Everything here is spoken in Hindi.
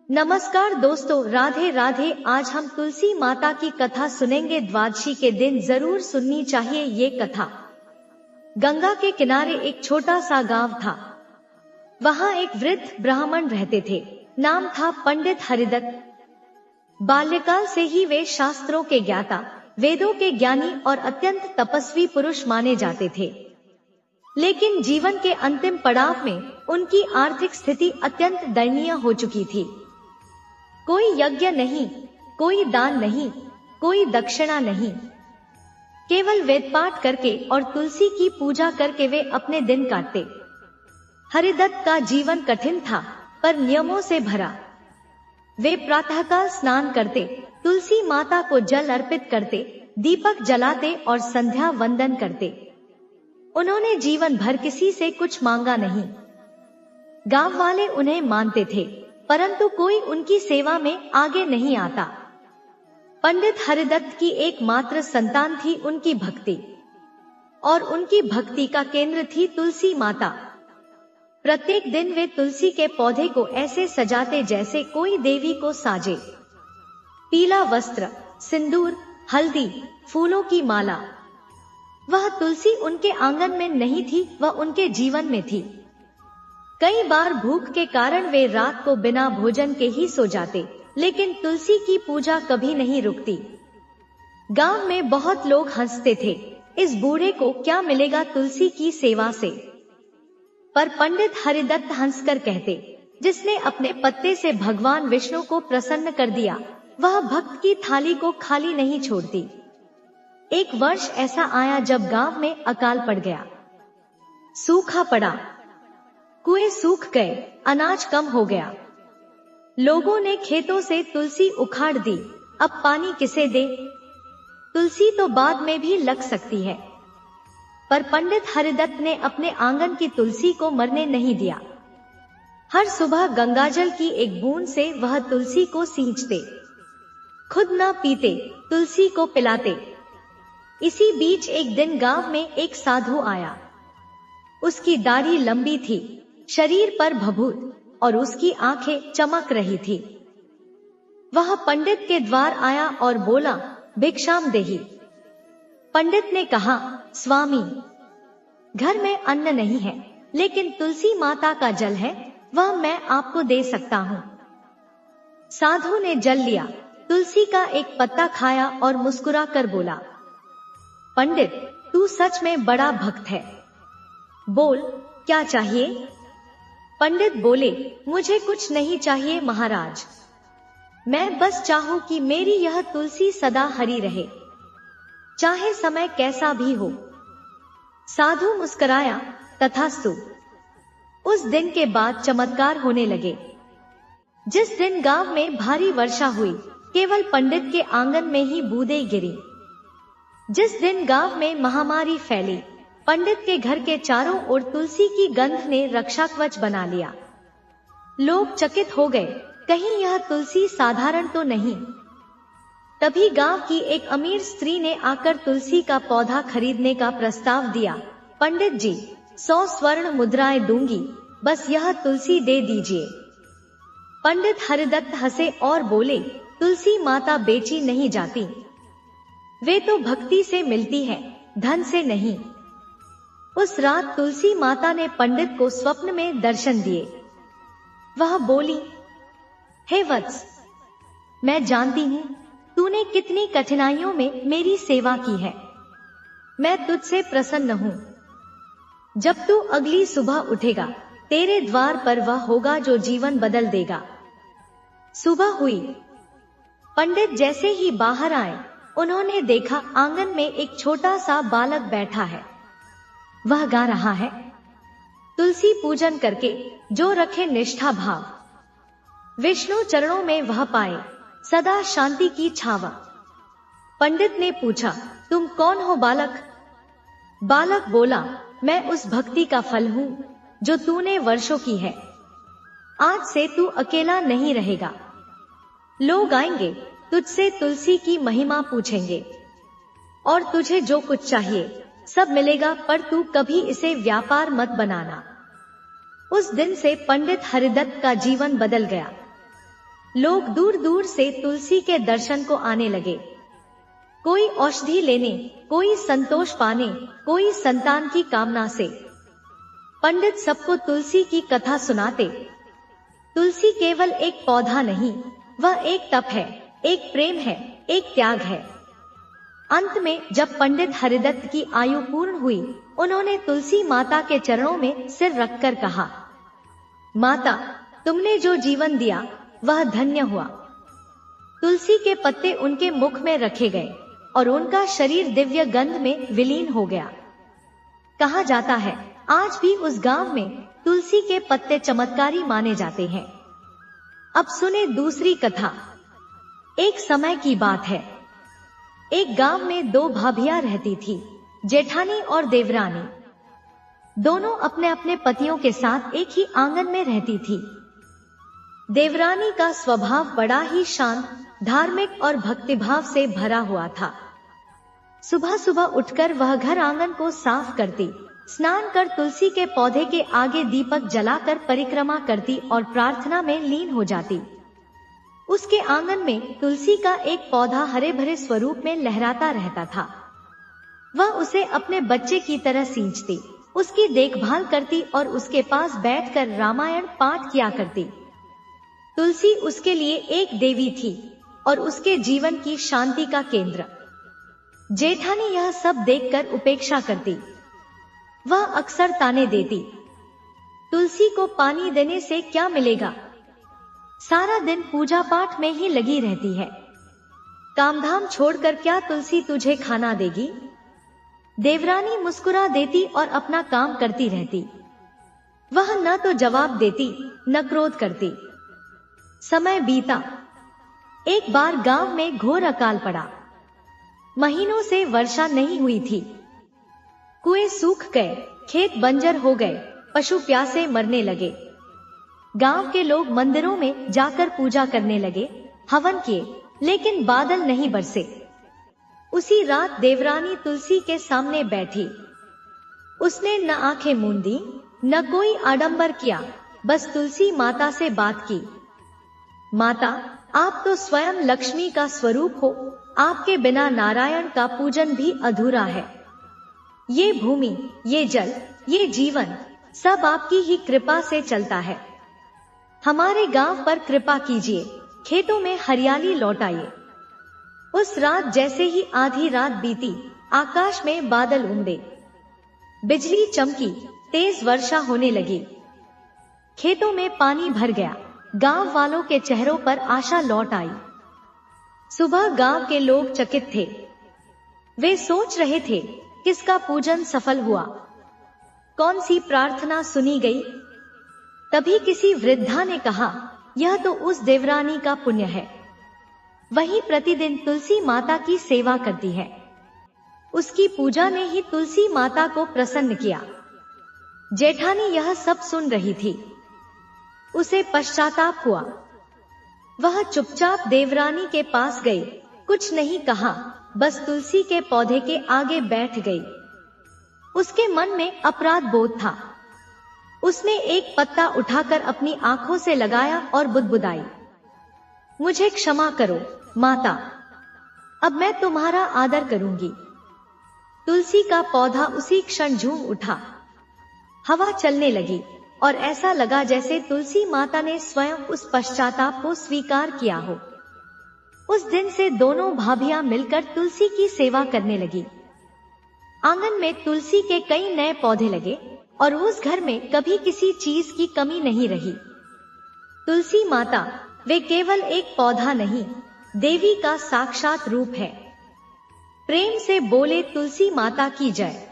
नमस्कार दोस्तों, राधे राधे। आज हम तुलसी माता की कथा सुनेंगे। द्वादशी के दिन जरूर सुननी चाहिए ये कथा। गंगा के किनारे एक छोटा सा गांव था। वहां एक वृद्ध ब्राह्मण रहते थे। नाम था पंडित हरिदत्त। बाल्यकाल से ही वे शास्त्रों के ज्ञाता, वेदों के ज्ञानी और अत्यंत तपस्वी पुरुष माने जाते थे। लेकिन जीवन के अंतिम पड़ाव में उनकी आर्थिक स्थिति अत्यंत दयनीय हो चुकी थी। कोई यज्ञ नहीं, कोई दान नहीं, कोई दक्षिणा नहीं। केवल वेद पाठ करके और तुलसी की पूजा करके वे अपने दिन काटते। हरिदत्त का जीवन कठिन था, पर नियमों से भरा। वे प्रातःकाल स्नान करते, तुलसी माता को जल अर्पित करते, दीपक जलाते और संध्या वंदन करते। उन्होंने जीवन भर किसी से कुछ मांगा नहीं। गांव वाले उन्हें मानते थे, परंतु कोई उनकी सेवा में आगे नहीं आता। पंडित हरिदत्त की एकमात्र संतान थी उनकी भक्ति, और उनकी भक्ति का केंद्र थी तुलसी माता। प्रत्येक दिन वे तुलसी के पौधे को ऐसे सजाते जैसे कोई देवी को साजे। पीला वस्त्र, सिंदूर, हल्दी, फूलों की माला। वह तुलसी उनके आंगन में नहीं थी, वह उनके जीवन में थी। कई बार भूख के कारण वे रात को बिना भोजन के ही सो जाते, लेकिन तुलसी की पूजा कभी नहीं रुकती। गांव में बहुत लोग हंसते थे, इस बूढ़े को क्या मिलेगा तुलसी की सेवा से। पर पंडित हरिदत्त हंसकर कहते, जिसने अपने पत्ते से भगवान विष्णु को प्रसन्न कर दिया, वह भक्त की थाली को खाली नहीं छोड़ती। एक वर्ष ऐसा आया जब गांव में अकाल पड़ गया। सूखा पड़ा, कुएं सूख गए, अनाज कम हो गया। लोगों ने खेतों से तुलसी उखाड़ दी। अब पानी किसे दे? तुलसी तो बाद में भी लग सकती है। पर पंडित हरिदत्त ने अपने आंगन की तुलसी को मरने नहीं दिया। हर सुबह गंगाजल की एक बूंद से वह तुलसी को सींचते। खुद न पीते, तुलसी को पिलाते। इसी बीच एक दिन गांव में एक साधु आया। उसकी दाढ़ी लंबी थी, शरीर पर भभूत, और उसकी आंखें चमक रही थी। वह पंडित के द्वार आया और बोला, भिक्षाम देहि। पंडित ने कहा, स्वामी, घर में अन्न नहीं है, लेकिन तुलसी माता का जल है, वह मैं आपको दे सकता हूँ। साधु ने जल लिया, तुलसी का एक पत्ता खाया और मुस्कुरा कर बोला, पंडित, तू सच में बड़ा भक्त है। बोल, क्या चाहिए? पंडित बोले, मुझे कुछ नहीं चाहिए महाराज। मैं बस चाहूं कि मेरी यह तुलसी सदा हरी रहे, चाहे समय कैसा भी हो। साधु मुस्कुराया, तथास्तु। उस दिन के बाद चमत्कार होने लगे। जिस दिन गांव में भारी वर्षा हुई, केवल पंडित के आंगन में ही बूंदें गिरी। जिस दिन गांव में महामारी फैली, पंडित के घर के चारों ओर तुलसी की गंध ने रक्षा कवच बना लिया। लोग चकित हो गए, कहीं यह तुलसी साधारण तो नहीं। तभी गांव की एक अमीर स्त्री ने आकर तुलसी का पौधा खरीदने का प्रस्ताव दिया। पंडित जी, 100 स्वर्ण मुद्राएं दूंगी, बस यह तुलसी दे दीजिए। पंडित हरिदत्त हंसे और बोले, तुलसी माता बेची नहीं जाती। वे तो भक्ति से मिलती है, धन से नहीं। उस रात तुलसी माता ने पंडित को स्वप्न में दर्शन दिए। वह बोली, हे वत्स, मैं जानती हूँ तूने कितनी कठिनाइयों में मेरी सेवा की है। मैं तुझसे प्रसन्न हूँ। जब तू अगली सुबह उठेगा, तेरे द्वार पर वह होगा जो जीवन बदल देगा। सुबह हुई। पंडित जैसे ही बाहर आए, उन्होंने देखा आंगन में एक छोटा सा बालक बैठा है। वह गा रहा है, तुलसी पूजन करके जो रखे निष्ठा भाव, विष्णु चरणों में वह पाए सदा शांति की छावा। पंडित ने पूछा, तुम कौन हो बालक? बालक बोला, मैं उस भक्ति का फल हूँ जो तूने वर्षों की है। आज से तू अकेला नहीं रहेगा। लोग आएंगे, तुझसे तुलसी की महिमा पूछेंगे, और तुझे जो कुछ चाहिए सब मिलेगा, पर तू कभी इसे व्यापार मत बनाना। उस दिन से पंडित हरिदत्त का जीवन बदल गया। लोग दूर दूर से तुलसी के दर्शन को आने लगे। कोई औषधि लेने, कोई संतोष पाने, कोई संतान की कामना से। पंडित सबको तुलसी की कथा सुनाते। तुलसी केवल एक पौधा नहीं, वह एक तप है, एक प्रेम है, एक त्याग है। अंत में जब पंडित हरिदत्त की आयु पूर्ण हुई, उन्होंने तुलसी माता के चरणों में सिर रखकर कहा, माता, तुमने जो जीवन दिया वह धन्य हुआ। तुलसी के पत्ते उनके मुख में रखे गए और उनका शरीर दिव्य गंध में विलीन हो गया। कहा जाता है आज भी उस गांव में तुलसी के पत्ते चमत्कारी माने जाते हैं। अब सुने दूसरी कथा। एक समय की बात है, एक गांव में दो भाभियां रहती थी, जेठानी और देवरानी। दोनों अपने अपने पतियों के साथ एक ही आंगन में रहती थी। देवरानी का स्वभाव बड़ा ही शांत, धार्मिक और भक्तिभाव से भरा हुआ था। सुबह सुबह उठकर वह घर आंगन को साफ करती, स्नान कर तुलसी के पौधे के आगे दीपक जलाकर परिक्रमा करती और प्रार्थना में लीन हो जाती। उसके आंगन में तुलसी का एक पौधा हरे भरे स्वरूप में लहराता रहता था। वह उसे अपने बच्चे की तरह सींचती, उसकी देखभाल करती और उसके पास बैठकर रामायण पाठ किया करती। तुलसी उसके लिए एक देवी थी और उसके जीवन की शांति का केंद्र। जेठानी यह सब देखकर उपेक्षा करती। वह अक्सर ताने देती, तुलसी को पानी देने से क्या मिलेगा, सारा दिन पूजा पाठ में ही लगी रहती है। कामधाम छोड़कर क्या तुलसी तुझे खाना देगी। देवरानी मुस्कुरा देती और अपना काम करती रहती। वह न तो जवाब देती न क्रोध करती। समय बीता। एक बार गांव में घोर अकाल पड़ा। महीनों से वर्षा नहीं हुई थी। कुएं सूख गए, खेत बंजर हो गए, पशु प्यासे मरने लगे। गांव के लोग मंदिरों में जाकर पूजा करने लगे, हवन किए, लेकिन बादल नहीं बरसे। उसी रात देवरानी तुलसी के सामने बैठी। उसने न आंखें मूंदी, न कोई आडंबर किया, बस तुलसी माता से बात की। माता, आप तो स्वयं लक्ष्मी का स्वरूप हो, आपके बिना नारायण का पूजन भी अधूरा है। ये भूमि, ये जल, ये जीवन सब आपकी ही कृपा से चलता है। हमारे गांव पर कृपा कीजिए, खेतों में हरियाली लौटाइए। उस रात जैसे ही आधी रात बीती, आकाश में बादल उमड़े, बिजली चमकी, तेज वर्षा होने लगी। खेतों में पानी भर गया। गांव वालों के चेहरों पर आशा लौट आई। सुबह गांव के लोग चकित थे। वे सोच रहे थे किसका पूजन सफल हुआ, कौन सी प्रार्थना सुनी गई। तभी किसी वृद्धा ने कहा, यह तो उस देवरानी का पुण्य है, वही प्रतिदिन तुलसी माता की सेवा करती है। उसकी पूजा ने ही तुलसी माता को प्रसन्न किया। जेठानी यह सब सुन रही थी। उसे पश्चाताप हुआ। वह चुपचाप देवरानी के पास गई, कुछ नहीं कहा, बस तुलसी के पौधे के आगे बैठ गई। उसके मन में अपराध बोध था। उसने एक पत्ता उठाकर अपनी आंखों से लगाया और बुदबुदाई, मुझे क्षमा करो माता, अब मैं तुम्हारा आदर करूंगी। तुलसी का पौधा उसी क्षण झूम उठा। हवा चलने लगी और ऐसा लगा जैसे तुलसी माता ने स्वयं उस पश्चाताप को स्वीकार किया हो। उस दिन से दोनों भाभियां मिलकर तुलसी की सेवा करने लगी। आंगन में तुलसी के कई नए पौधे लगे और उस घर में कभी किसी चीज की कमी नहीं रही। तुलसी माता वे केवल एक पौधा नहीं, देवी का साक्षात रूप है। प्रेम से बोले तुलसी माता की जय।